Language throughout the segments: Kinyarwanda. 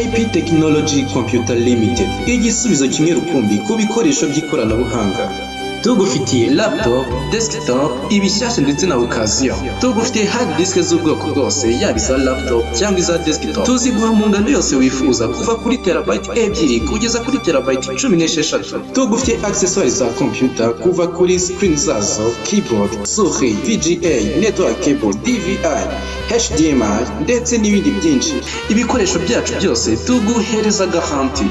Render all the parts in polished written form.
JP Technology Computer Limited, igisubizo kimwe rukumbi ku bikoresho by'ikoranabuhanga. Tugufitiye laptop, desktop, ibishyashya ndetse na occasion. Tugufitiye hard disk z'ubwoko bwose, yaba iza laptop cyangwa iza desktop. Tuziguha mu ngano yose wifuza, kuva kuri terabyte 2 kugeza kuri terabyte 16. Tugufitiye accessories za computer, kuva kuri screen zazo, keyboard, souris, VGA, network cable, DVI, HDMI ndetse n'ibindi byinshi. Ibikoresho byacu byose tuguhereza garanti.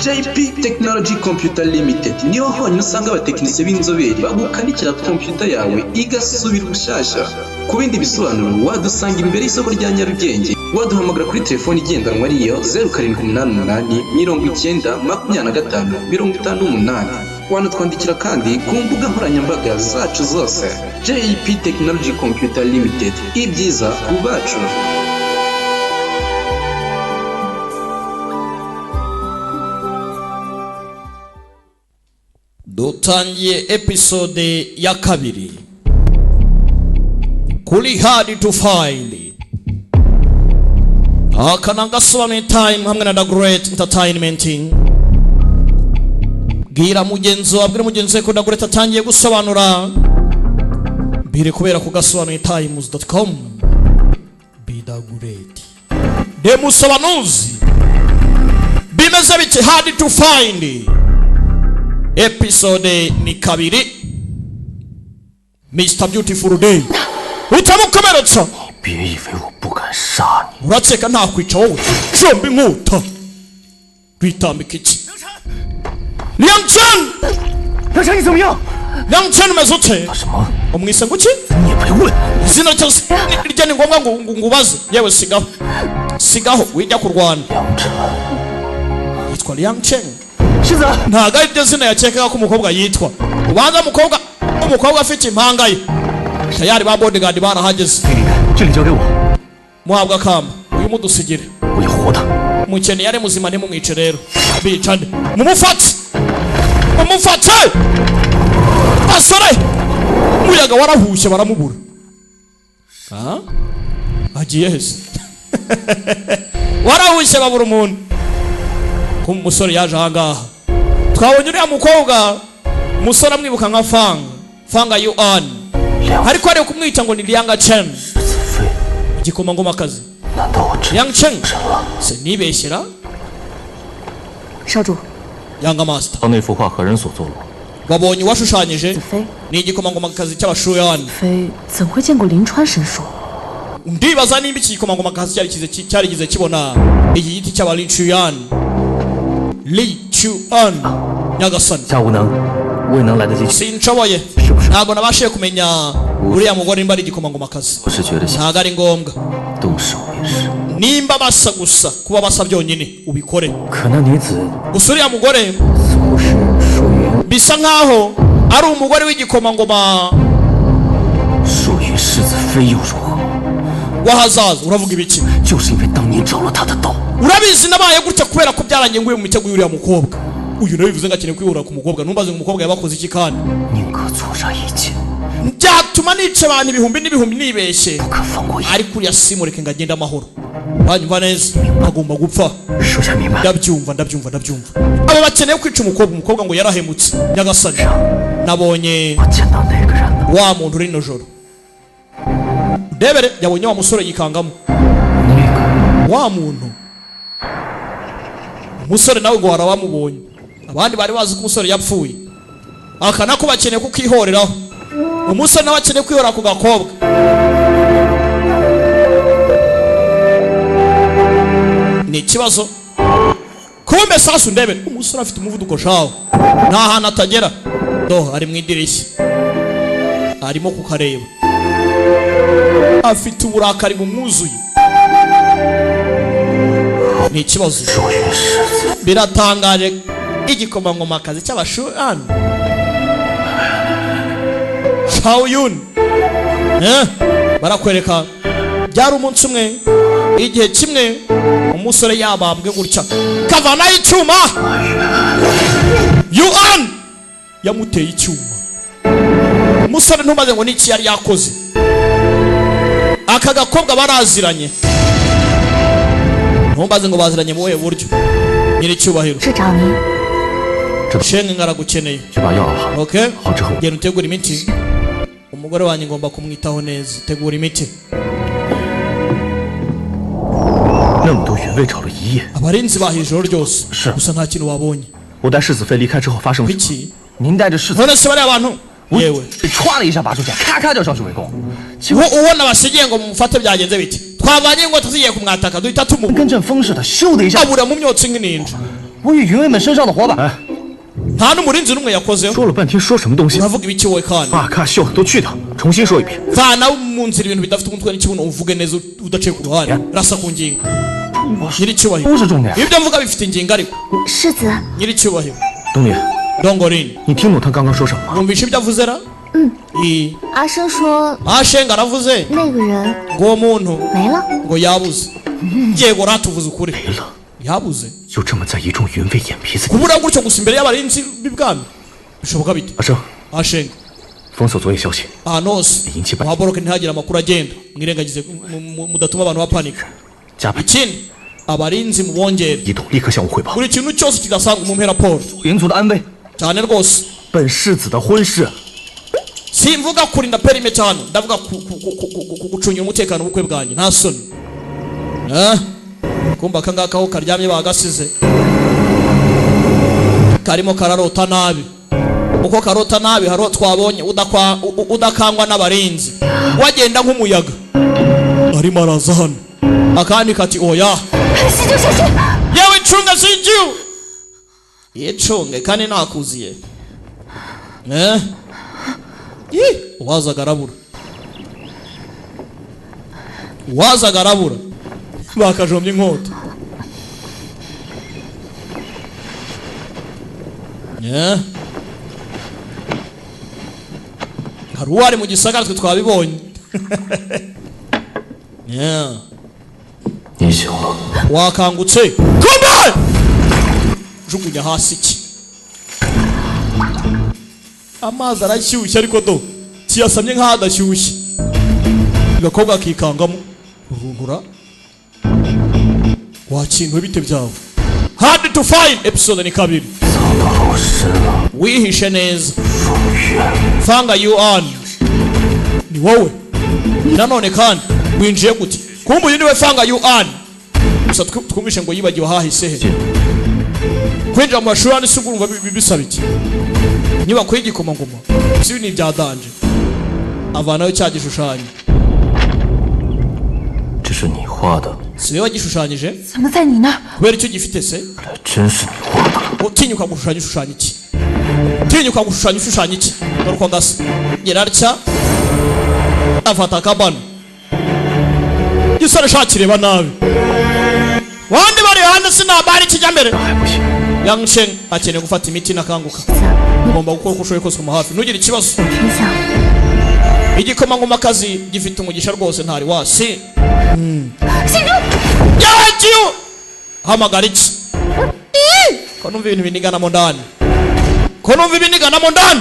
JP Technology Computer Limited niho honyine usanga abatekinisiye b'inzobere bagukanikira computer yawe igasubira ubushyashya. Ku bindi bisobanuro wadusanga imbere y'isoko rya Nyarugenge, waduhamagara kuri telefoni igendanwa ariyo 0788 90 25 58. Wanatwandikira kandi ku mbuga nkoranyambaga zacu zose. JP Technology Computer Limited, ibyiza ku bacu. Dutangiye episode ya kabiri kuri Hard to Find. Akananga Swan Time hamwe na The Great Entertainment. Bwira mugenzo abwira mugenzo ko The Great atangiye gusobanura bire kubera ku gasobanuritimes.com. Be The Great demusobanuzi bimeze bite Hard to Find. Episode ni kabiri. Mr. Beautiful Day utamukomeretsa. Uratseka nta kwica wowe shombi nkuta twitambika iki. Liang Chen 梁晨你怎么样？ Liang Chen umezute umwise nguki 你别问 izina cyose rijya ni ngombwa ngo ngubaze yewe sigaho wijya kurwana. 梁晨 yitwa Liang Chen 世子 ntago ari byo zina yakekaga ko umukobwa yitwa. Ubanza umukobwa afite impanga ye tayari ba bodyguard barahageze. 这里交给我， muhabwa kamba uyu mudusigire 我要活的。 mukene yare muzima ni mumwice rero bicane mumufate basore umuyaga warahushe baramubura. Agiye hese warahushe babura umuntu ko umusore yaje ahangaha. Twabonye uriya mukobwa umusore amwibuka nka Fanga Yuan, ariko ari kumwica ngo ni Liang Chen. Igikomangoma kazi 难道我真 Liang Chen 神了？ se nibeshyira 少主， Yanga Master 到那幅画何人所作了？ wabonye washushanyije 子飞， ni igikomangoma kazi cy'abashuyani. 飞怎会见过临川神树？ Ndibaza nimba iki gikomangoma kazi cyarigize kibona iki giti cy'abalinchuyani. Li Chuan Nyagasani 下无能，未能来得及。 sinshoboye ntago nabashiye kumenya uriya mugore nimba ari igikomangoma kazi. 我是觉得想 ntago ari ngombwa 动手便是。 nimba basa gusa kuba basa byonyine ubikore. 可那女子 gusa uriya mugore 似乎是属于 bisa nkaho ari umugore w'igikomangoma 属于世子妃又如何？ wahazaza. Uravuga ibiki? 就是因为当年着了他的道。 urabizi nabaye gutya kubera ko byarangiye nguye mu mitego y'uriya mukobwa. Uyu nawe bivuze ngo akeneye kwihura ku mukobwa. Numbaze ngo umukobwa yabakoze iki kandi 宁可错杀一切， byatuma nice abantu ibihumbi n'ibihumbi nibeshye. 不可放过一。 ariko uriya simureke ngo agende amahoro. Banyumva neza agomba gupfa. 属下明白。 ndabyumva. Aba bakeneye kwica umukobwa ngo yarahemutse. Nyagasani nabonye 我见到那个人了， wa muntu uri no joro. Debere yabonye wa musore yikangamo. 那个 Wa muntu umusore nawe ngo warawamubonye. Abandi bari bazi ko umusore yapfuye. Akana ko bakeneye kukihoreraho. Umusore nawe akeneye kwihora ku gakobwa. Ni ikibazo. Kumbe sasa ndebe umusore afite umuvuduko shawo. Nta hantu atagera. Ari mu idirishya. Arimo kukareba. Afite uburakari bumwuzuye. Ni ikibazo. 属于世子。 Biratangaje igikomangoma kazi cy'abashuyani. Shaoyun barakwereka byari umunsi umwe igihe kimwe umusore yabambwe gutya kavana icyuma. Yuan yamuteye icyuma. Umusore ntumaze ngo niki yari yakoze. Aka gakobwa baraziranye. ntumbaze ngo baziranye mu buhe buryo nyiricyubahiro 是找您。 shenge ngaragukeneye 去把药熬好， okay 好之后 genda utegura imiti umugore wanjye ngomba kumwitaho neza tegura imiti 那么多原味找了一夜， abarinzi bahiye ijoro ryose是 gusa nta kintu wabonye 我带世子妃离开之后发生了什么？ biki 您带着世子 none se bariya bantu yewe 被歘了一下拔出去，咔咔就上去围攻， ubona basigiye ngo mumufate byagenze biti twavanye inkota zigiye kumwataka duhita 跟 tumubura 阵风似的，咻的一下， abura mu myotsi nk'ininja 我与云卫们身上的火把， nta n'umurinzi n'umwe yakozeho 说了半天说什么东西？ uravuga ibiki wowe kandi 咔咔秀都去掉，重新说一遍。 vana mu nzira ibintu bidafite umutwe n'ikibuno uvuge neza udaciye ku ruhande rasa ku ngingo nyiricyubahiro 都是重点。 ibyo mvuga bifite ingingo ariko 世子， nyiricyubahiro 东林， dongorini 你听懂他刚刚说什么吗？ wumvishe ibyo avuze ra i 阿生说 ashenga aravuze 那个人 ngo uwo muntu 没了。 ngo yabuze yego ratuvuze ukuri 没了， yabuze 就这么在一众云卫眼皮子底。 kubura gutyo gusa imbere y'abarinzi b'ibwami bishoboka bite 阿生， ashenga 封锁昨夜消息， ahantu hose Iyi nkiba- muhaboroke ntihagire amakuru agenda mwirengagize mudatuma abantu bapanika 加派 ikindi abarinzi mubongere 一同立刻向我汇报。 buri kintu cyose kidasanzwe mumpe raporo 云族的安危， cyane rwose 本世子的婚事， simvuga kurinda perimeter hano ndavuga gucungira umutekano w'ubukwe bwanjye nta soni kumva aka ngaka aho karyamye bagasize karimo kararota nabi uko karota nabi haro twabonye udakangwa n'abarinzi wagenda nk'umuyaga arimo araza hano akandi kati oya 西就小心！ yewe icunga sinjyu yicunge kandi nakuziye uwazaga arabura uwazaga arabura bakajombye inkota hari uwari mu gisagara twe twabibonye 你醒了， wakangutse kome jugunya hasi iki amazi arashyushye ariko do kiyasamye nk'aho adashyushye agakobwa kikangamo urungura wakinwe bite byawe hard to find episode ni kabiri 藏得好深啊， wihishe neza 风远。 fanga you on ni wowe nanone kandi winjiye gute kumbe uyu niwe fanga you on gusa twumvishe ngo yibagiwe hahise he kwinjira mu mashuri hano isi urumva bisaba iki inyubako y'igikomangoma si ibi ni ibya danje avanayo cya gishushanyo 这是你画的， si wowe wagishushanyije 怎么在你那儿？ kubera icyo gifite se 还真是你画的。 utinyuka gushushanya ushushanya iki utinyuka gushushanya ushushanya iki dore uko gasa ngera atya afata akabano gisore shakireba nabi wandi bari hanze sinabari kijya mbere 还不行， Yang Sheng akeneye gufata imiti nakanguka 子，你 ugomba gukora uko ushoboye kose kuma hafi ntugire ikibazo 有天下， igikomangomakazi gifite umugisha rwose ntari wasi 信主， yagiye hamagara iki ko numva ibintu biniganamo ndani ko numva ibiniganamo ndani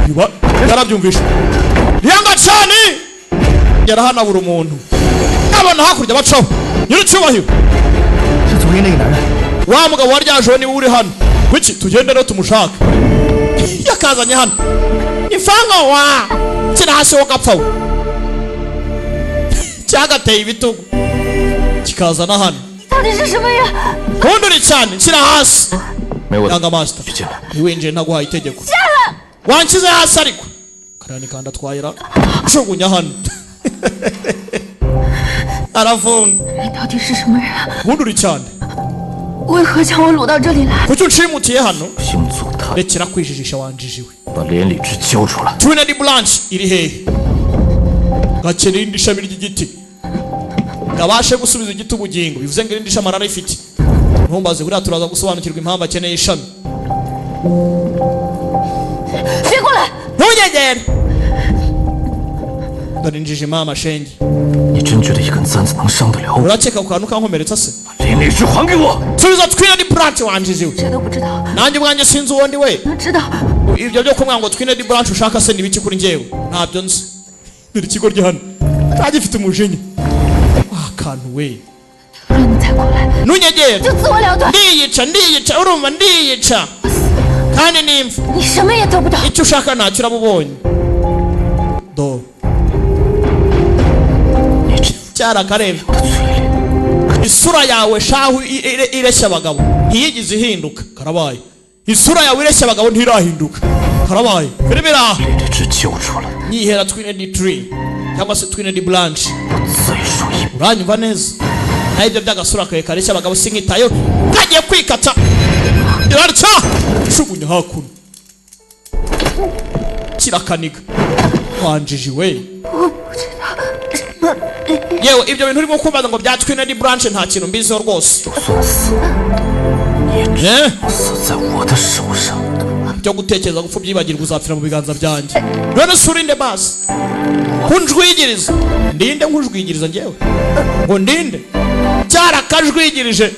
yuba yarabyumvishe yanga cyane yarahanabura umuntu abana hakurya bacaho nyiricyubahiro 是昨夜那个男人。 wa mugabo waryajeho niwe uri hano kuki tugende rero tumushaka yakazanye hano ifanga wa kiri hasi ho gapfa we cyagateye ibitugu kikazana hano 到底是什么人？ ntundure cyane kiri hasi 没我的， yanga master 别进来。 ntiwinjiye ntaguhaye itegeko wankize hasi ariko karani kandi atwayira jugunya hano arafunga 你到底是什么人？ ntundure cyane 为何将我掳到这里来？ kuki uncimutiye hano 星祖他 rekera kwijijisha wanjijiwe 把连理枝交出来。 Trinity Branch iri hehe gakeneye irindi shami ry'igiti ngabashe gusubiza igiti ubugingo bivuze ngo irindi shami ararifite ntumbaze buriya turaza gusobanukirwa impamvu akeneye ishami 别过来！ ntugegere dore injiji mama shenge 你真觉得一根簪子能伤得了我？ urakeka ku kantu kankomeretsa se 连理枝还给我！ subiza Trinity Branch wanjijiwe 谁都不知道， nanjye ubwanjye sinzi uwo ndi we 能知道 ibyo byo kumwa ngo Trinity Branch ushaka se ni biki kuri njyewe ntabyo nzi dore ikigo rya hano cyagifite umujinya akantu we 不然你才过来， nunyegera 就自我了断。 ndiyica urumva ndiyica kandi nimfa 你什么也得不到。 icyo ushaka ntacyo urabubonye do 你这 cyarakarebye 的嘴脸， isura yawe shahu ireshya abagabo ntiyigize ihinduka karabaye isura yawe ireshya abagabo ntirahinduka karabaye birebera 你这只救出了， nyihera twined tree cyangwa se twined branch 再说一遍， uranyumva neza naho ibyo by'agasura kawe kareshya abagabo sinkitayo kagiye kwikata irarya shugunya hakuno kirakaniga wanjiji we yewe ibyo bintu urimo kubaza ngo bya twined branch nta kintu mbiziho rwose 就算死，也只 eh 死在我的手上。 byo gutekereza gupfa byibagirwa uzapfira mu biganza byanjye none se urinde basi kunjwigiriza ndinde nkujwigiriza njyewe ngo ndinde cyarakajwigirije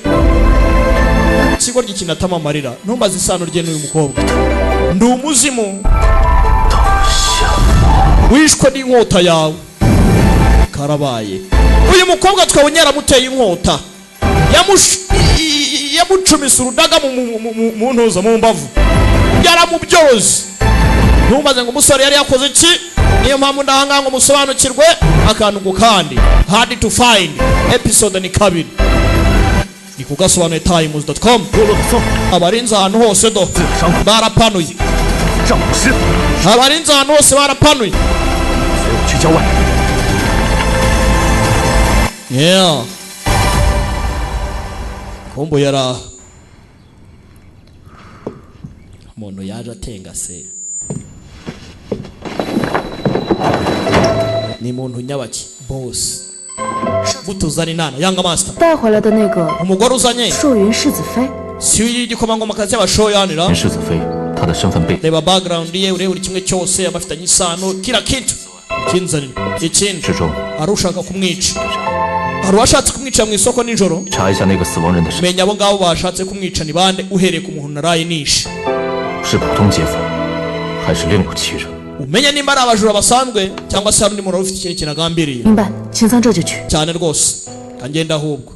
kigo gikinatama amarira ntumbaze isano rye n'uyu mukobwa ndi umuzimu wishwe n'inkota yawe karabaye uyu mukobwa twabonye yaramuteye inkota yamucumise urudaga mu ntuza mu mbavu yaramubyoze ntumbaze ngo umusore yari yakoze iki niyo mpamvu ndahangaha ngo musobanukirwe akantu ku kandi hard to find episode ni kabiri ni kugasobanuye times.com 多了个风， abarinzi ahantu hose do barapanuye 让我师， abarinzi ahantu hose barapanuye 随我去郊外。 yeah kumbu yara umuntu yaje atengase ni muntu nyabaki boss gutuzana inana yanga master 带回来的那个 umugore uzanye 寿云世子妃， si igikomangomakazi y'abashoyanira 世子妃，她的身份背景 reba background ye urebe buri kimwe cyose abafitanye isano kila kintu kinzanira ikindi 之中， ari ushaka kumwica hari uwashatse kumwica mu isoko nijoro 查一下那个死亡人的身， menya abo ngabo bashatse kumwica ni bande uhereye ku muntu naraye nishe 是普通劫匪，还是另有其人？ umenye nimba ari abajura basanzwe cyangwa se hari undi muntu ufite ikintu kinagambiriye 明白？请藏这就去。 cyane rwose kangenda ahubwo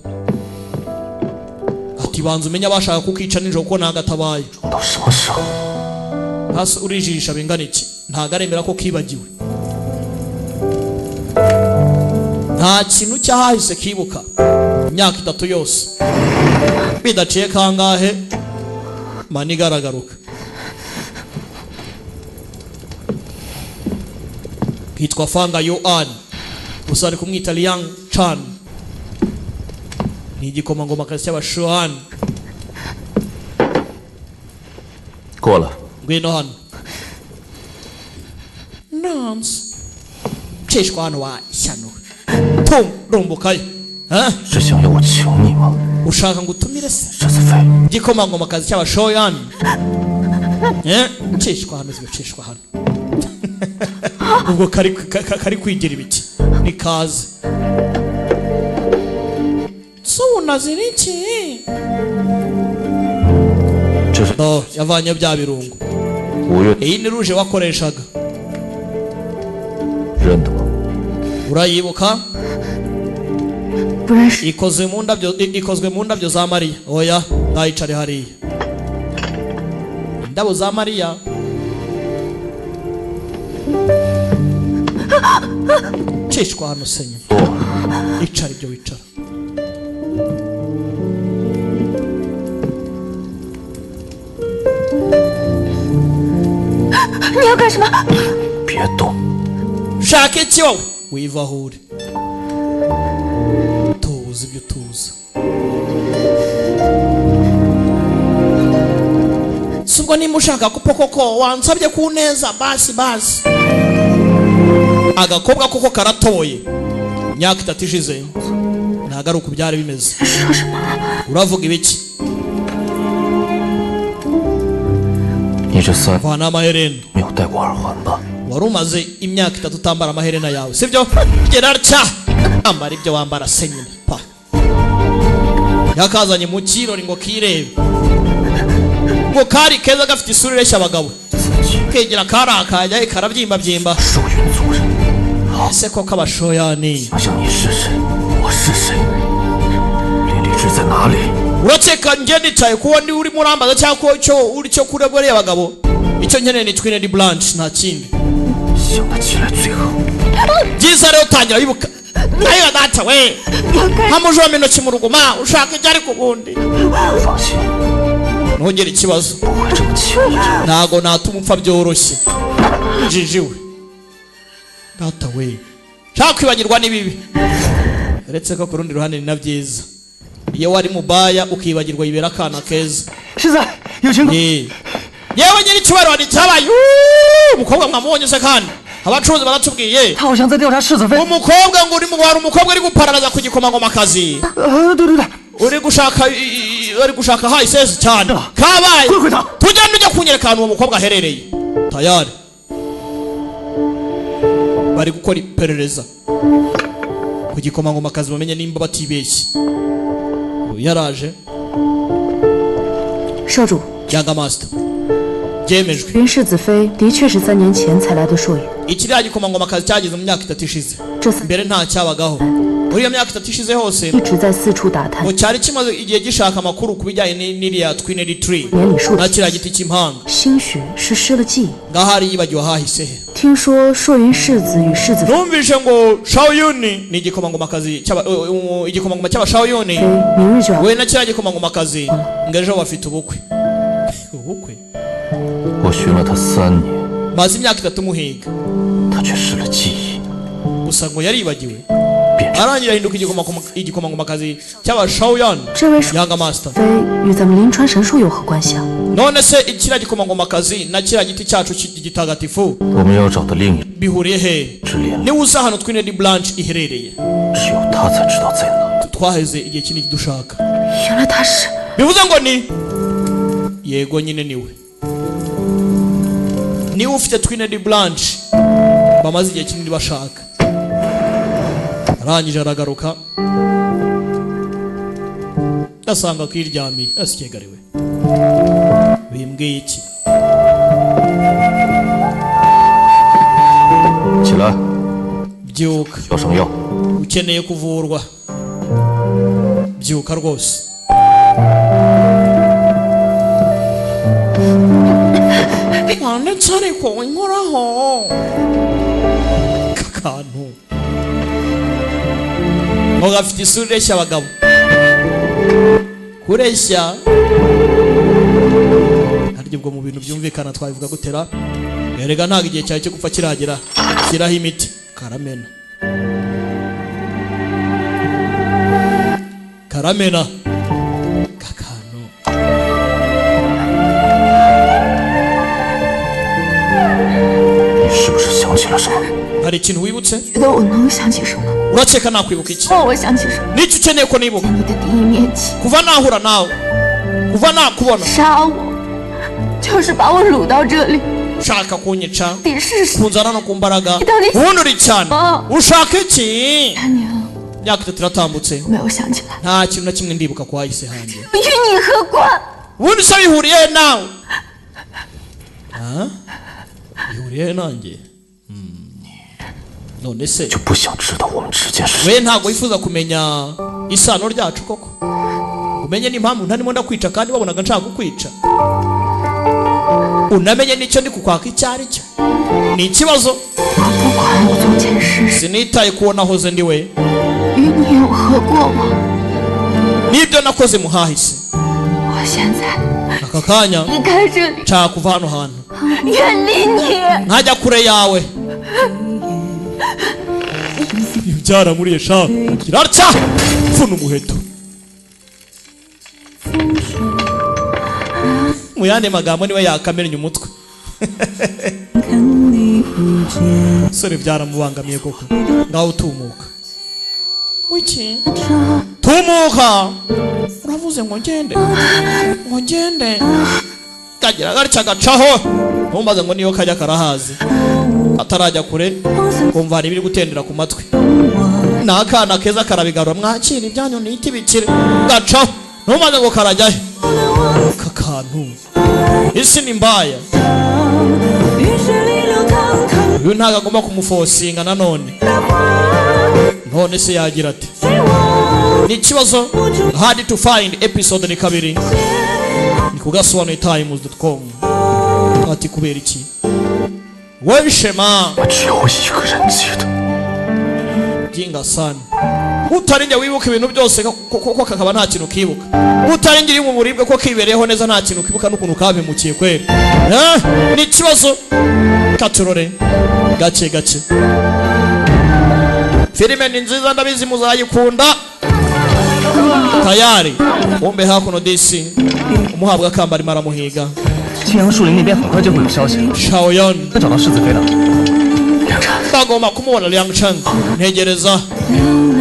ati banza umenye abashaka kukica nijoro ko nagatabaye 装到什么时候？ hasi urijijisha bingana iki ntago aremera ko kibagiwe nta kintu cyahahise kibuka imyaka 3 yose bidaciye kangahe mani igaragaruka kitwa Fanga Yuan gusa ari kumwita Liang Chan ni igikomangomakazi cy'abashuhan 过了， ngwino hano nonse cishwa hano wa ishyano tum rumbukayo是想要我求你吗？ ushaka ngo utumire se 世子妃， igikomangomakazi cy'abashoyan cishwa hano cishwa hano ubwo kari kwigira ibiki ni kaze so unazira iki 这是 no yavanye bya birungo 5月 iyi ni ruje wakoreshaga 认得吗？ urayibuka 不认识。 ikozwe mu ndabyo za Mariya oya nayicare hariya indabo za Mariya cishwa hano senye 坐， icara ibyo wicara 你要干什么？ 别动， shaka iki wowe wiva aho uri tuzi ibyo tuzi si ubwo nimba ushaka kupo koko wansabye ku neza basi basi agakobwa koko karatoye imyaka 3 ishize ntabwo ari uku byari bimeze uravuga ibiki 你这3 vana amaherena 没有戴过耳环吧？ wari umaze imyaka 3 utambara amaherena yawe sibyo gera atya ambara ibyo wambara se nyine pa yakazanye mu kirori ngo kirebe ngo kari keza gafite isura ireshya abagabo 自己 kegera karakajya karabyimba byimba 受允族人， ese ko kabashoyani 想想你是谁，我是谁，连里置在哪里？ urakeka njye nicaye kuwo ndi urimo urambaza cyangwa cyo uri cyo kure bariya bagabo icyo nkeneye ni Twin Blanche nta kindi 想得起来最好。 byiza rero utangira wibuka nayo data we hamuje wameno kimuruguma ushaka ibyo ari kubundi 放心， ntugire ikibazo 不会这么轻易的。 ntago natuma upfa byoroshye jijiwe data we shaka kwibagirwa n'ibibi uretse ko ku rundi ruhande ni na byiza iyo wari mubaya ukibagirwa yibera akana keza 现在有情况， yewe nyiri icyubahiro wari cyabaye umukobwa mwamubonye se kandi abacuruzi baratubwiye 他好像在调查世子妃。 umukobwa ngo uri mu hari umukobwa uri gupararaza ku gikomangomakazi 对对对， uri gushaka hayisesi cyane kabaye tujyane ujya kunyereka ahantu uwo mukobwa aherereye tayari bari gukora iperereza ku gikomangomakazi bamenye nimba batibeshye yaraje 少主， yanga master byemejwe 云世子妃的确是3年前才来的朔远， ikiriya gikomangomakazi cyageze mu myaka 3 ishize 这3 mbere nta cyabagaho muri iyo myaka 3 ishize hose 一直在四处打探 ngo cyari kimaze igihe gishaka amakuru ku bijyanye n'iriya Twin Tree 年里数 na kiriya giti cy'impanga 兴许是失了记忆。 ngahari yibagiwe ahahise he 听说朔云世子与世子妃 numvise ngo Shaoyuni ni igikomangomakazi igikomangoma cy'aba Shaoyuni 明日就要 we na kiriya gikomangomakazi ngo ejo bafite ubukwe ubukwe 我寻了他3年， maze imyaka 3 muhiga 他却失了记忆， gusa ngo yaribagiwe 变成 arangira ahinduka igikomangomakazi cy'aba Shaoyun 这位淑 yanga master 妃与咱们临川神树有何关系啊？ none se kiriya gikomangomakazi na kiriya giti cyacu gitagatifu 我们要找的另一 bihuriye he 之恋， niba uzi ahantu Twin Blanche iherereye 只有他才知道在哪。 twaheze igihe kinini dushaka 原来他是 bivuze ngo ni yego nyine niwe niwe ufite Twin Blanche bamaze igihe kinini bashaka arangije aragaruka asanga kwiryamiye asikegariwe bimbwiye iki 起来， byuka 要上药。 ukeneye kuvurwa byuka rwose wanditse ariko winkoraho kakantu ngo gafite isura ireshya abagabo kureshya harya ubwo mu bintu byumvikana twabivuga gutera erega ntabwo igihe cyawe cyo gupfa kiragera shyiraho imiti karamena karamena kakantu 你是不是想起了什么？ hari ikintu wibutse 觉得我能想起什么？ urakeka nakwibuka iki 问我想起什么？ n'icyo ukeneye ko nibuka 你的第一面起， kuva nahura nawe kuva nakubona 杀我，就是把我掳到这里， ushaka kunyica 你是谁？ kunzana no ku mbaraga Idari- ubundi uri cyane Oh. ushaka iki 3年了， imyaka 3 iratambutse 没有想起来， nta kintu na kimwe ndibuka ko wahise hanjye 与你何关？ ubundi se bihuriye he nawe bihuriye he nanjye none se 就不想知道我们之间是谁？ we ntabwo wifuza kumenya isano ryacu koko umenye n'impamvu ntarimo ndakwica kandi wabonaga nshaka kukwica unamenye n'icyo ndi kukwaka icyo ari cyo ni ikibazo 我不管我从前是谁， sinitaye kuwo nahoze ndi we 与你有何过往？ n'ibyo nakoze muhahise 我现在 aka kanya 离开这里， nshaka kuva hano hantu 远离你。 nkajya kure yawe byaramuriye sha kiratya pfuna umuheto mu yandi magambo niwe yakamennye umutwe sore byaramubangamiye koko ngaho utumuka wiki tumuka uravuze ngo ngende kagira gatya gacaho ntumbaze ngo niyo kajya karahazi atarajya kure kumva hari ibiri gutendera ku matwi n'akana keza karabigarura mwakira ibyanyu niti bikire gacaho ntumbaze ngo karajyahe kakantu isi ni mbaya uyu ntabwo agomba kumufosinga nanone none se yagira ati ni ikibazo hard to find episode ni kabiri ni kugasobanura times.com ati kubera iki wewe shema 我只有一个人记得。 jinga sana utarinjye wibuka ibintu byose ko kakaba nta kintu kibuka utarinjye mu muribwe ko kibereyeho neza nta kintu kibuka n'ukuntu kabimukiye kwera ni ikibazo katurore gace gace filime ni nziza ndabizi muzayikunda tayari umbe hakuno DC umuhabwa kambari maramuhiga 青阳树林那边很快就会有消息。 Shaoyan 要找到世子妃了。梁晨， ndagomba kumubona Liang Chen ntegereza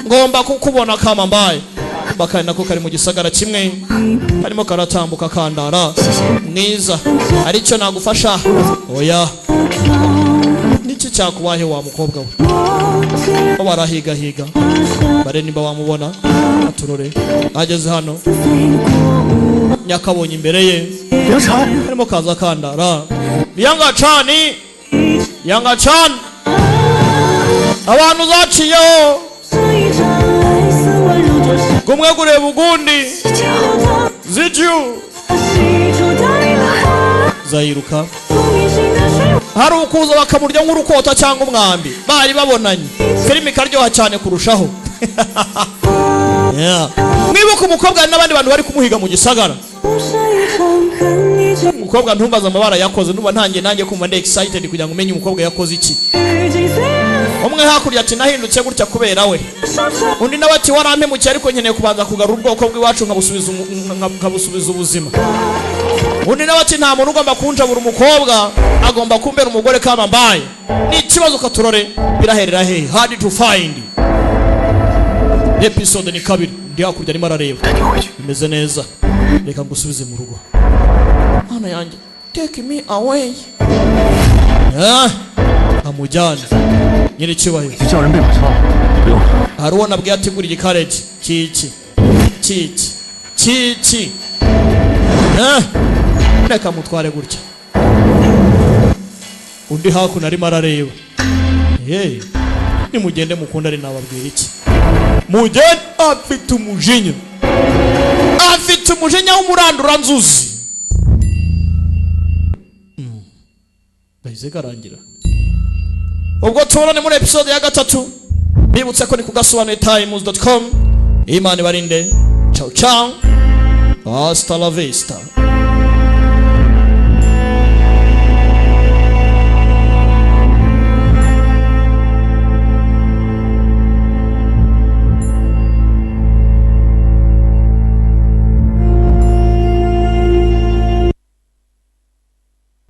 ngomba kukubona kama mbaye bakari nako kari mu gisagara kimwe harimo karatambuka kandara mwiza aricyo nagufasha oya niki cyakubahe wa mukobwa we barahiga higa bare nimba wamubona aturore ageze hano nyakabonye imbere ye 梁晨， harimo kaza kandara Liang Chen Liang Chen abantu zaciyeho gumwe gureba ugundi zijyu zayiruka hari ukuza bakamurya nk'urukota cyangwa umwambi bari babonanye filime ikaryoha cyane kurushaho mwibuka umukobwa hari n'abandi bantu bari kumuhiga mu gisagara umukobwa ntumbaze amabara yakoze ndumva ntangiye nanjye kumva ndi excited kugira ngo umenye umukobwa yakoze iki umwe hakurya ati nahindutse gutya kubera we undi nawe ati warampemukiye ariko nkeneye kubanza kugarura ubwoko bw'iwacu nkabusubiza ubuzima undi nawe ati nta muntu ugomba kunjabura umukobwa agomba kumbera umugore kama mbaye ni ikibazo katurore biraherera hehe hard to find episode ni kabiri ndi hakurya arimo arareba bimeze neza reka ngusubize mu rugo mana yanjye take me away amujyane nyiri cyubahiro 去叫人备马车，不用了。 hari uwo nabwiye ategura igikareji kiki reka mutware gutya undi hakuno arimo arareba nimugende mukunda ari nababwira iki mugende afite umujinya w'umuranduranzuzi bahise karangira ubwo tubonane muri episode ya gatatu bibutse ko ni kugasobanura times.com imana ibarinde ciao ciao hasta la vista